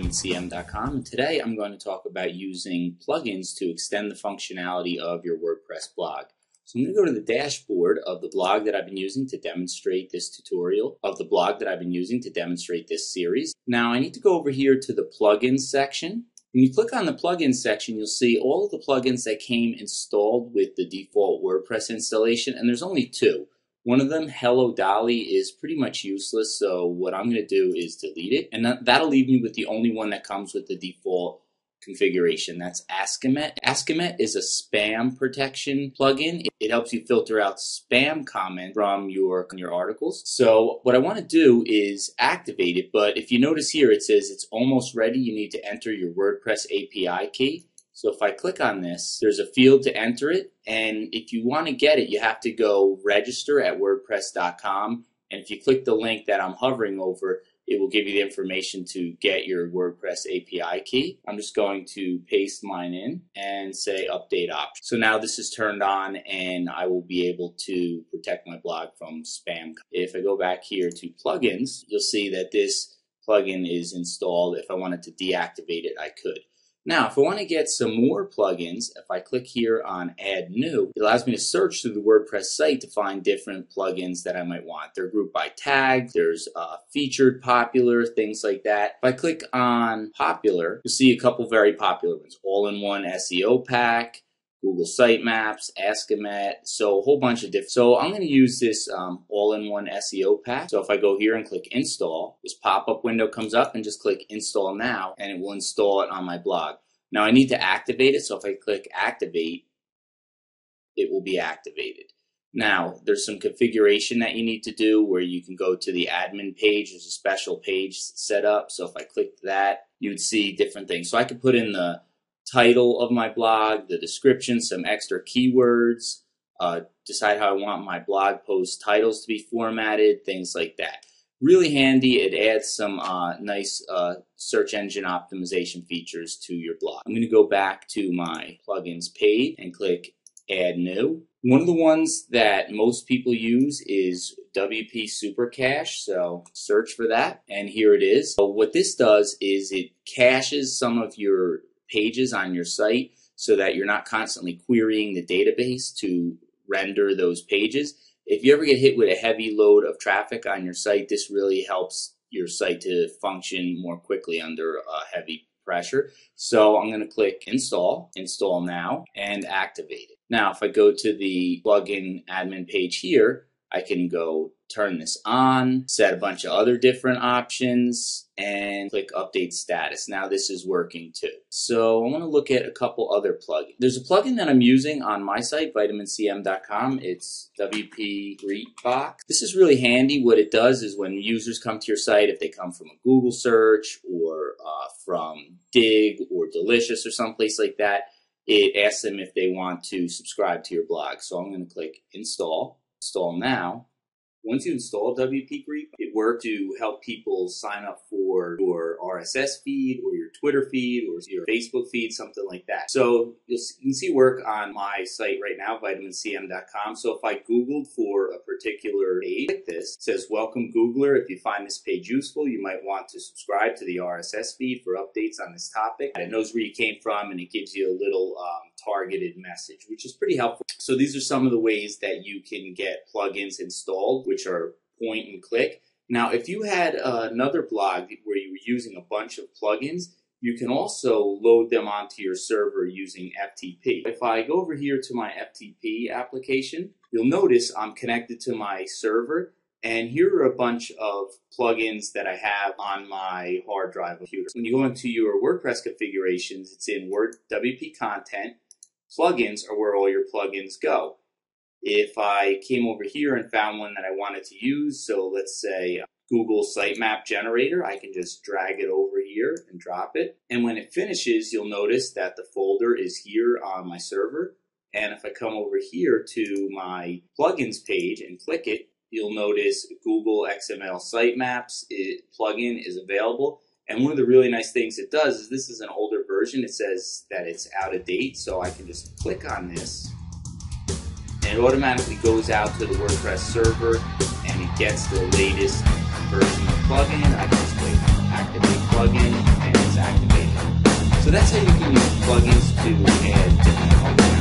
vitamin.cm.com, and today I'm going to talk about using plugins to extend the functionality of your WordPress blog. So I'm going to go to the dashboard of the blog that I've been using to demonstrate this tutorial, of the blog that I've been using to demonstrate this series. Now I need to go over here to the plugins section. When you click on the plugins section, you'll see all of the plugins that came installed with the default WordPress installation, and there's only two. One of them, Hello Dolly, is pretty much useless, so what I'm going to do is delete it, and that'll leave me with the only one that comes with the default configuration. That's Askamet. Askamet is a spam protection plugin. It helps you filter out spam comments from your articles. So what I want to do is activate it, but if you notice here it says it's almost ready. You need to enter your WordPress API key. So if I click on this, there's a field to enter it, and if you want to get it, you have to go register at WordPress.com, and if you click the link that I'm hovering over, it will give you the information to get your WordPress API key. I'm just going to paste mine in and say update option. So now this is turned on and I will be able to protect my blog from spam. If I go back here to plugins, you'll see that this plugin is installed. If I wanted to deactivate it, I could. Now, if I want to get some more plugins, if I click here on Add New, it allows me to search through the WordPress site to find different plugins that I might want. They're grouped by tag, there's featured, popular, things like that. If I click on popular, you'll see a couple very popular ones. All-in-one SEO pack, Google Sitemaps, Askamet, so a whole bunch of different. So I'm going to use this all-in-one SEO pack. So if I go here and click install, this pop-up window comes up and just click install now and it will install it on my blog. Now I need to activate it, so if I click activate, it will be activated. Now there's some configuration that you need to do where you can go to the admin page. There's a special page set up, so if I click that, you would see different things. So I could put in the title of my blog, the description, some extra keywords, decide how I want my blog post titles to be formatted, things like that. Really handy. It adds some nice search engine optimization features to your blog. I'm going to go back to my plugins page and click Add New. One of the ones that most people use is WP Super Cache, so search for that, and here it is. So what this does is it caches some of your pages on your site so that you're not constantly querying the database to render those pages. If you ever get hit with a heavy load of traffic on your site, this really helps your site to function more quickly under heavy pressure. So I'm going to click install now, and activate it. Now if I go to the plugin admin page here, I can go turn this on, set a bunch of other different options, and click update status. Now this is working too. So I want to look at a couple other plugins. There's a plugin that I'm using on my site, vitamin.cm.com. It's WP Greenbox. This is really handy. What it does is when users come to your site, if they come from a Google search or from Dig or Delicious or someplace like that, it asks them if they want to subscribe to your blog. So I'm going to click install now. Once you install WP Greenbox, it works to help people sign up for your RSS feed or your Twitter feed or your Facebook feed, something like that. So you can see work on my site right now, vitamin.cm.com. So if I Googled for a particular page like this, it says, welcome Googler. If you find this page useful, you might want to subscribe to the RSS feed for updates on this topic. And it knows where you came from and it gives you a little targeted message, which is pretty helpful. So these are some of the ways that you can get plugins installed, which are point and click. Now, if you had another blog where you were using a bunch of plugins, you can also load them onto your server using FTP. If I go over here to my FTP application, you'll notice I'm connected to my server, and here are a bunch of plugins that I have on my hard drive computer. When you go into your WordPress configurations, it's in WP Content. Plugins are where all your plugins go. If I came over here and found one that I wanted to use, so let's say Google Sitemap Generator, I can just drag it over here and drop it. And when it finishes, you'll notice that the folder is here on my server. And if I come over here to my plugins page and click it, you'll notice Google XML Sitemaps plugin is available. And one of the really nice things it does is this is an older version. It says that it's out of date, so I can just click on this and it automatically goes out to the WordPress server and it gets the latest version of the plugin. I can just click activate plugin and it's is activated. So that's how you can use plugins to add different functionality.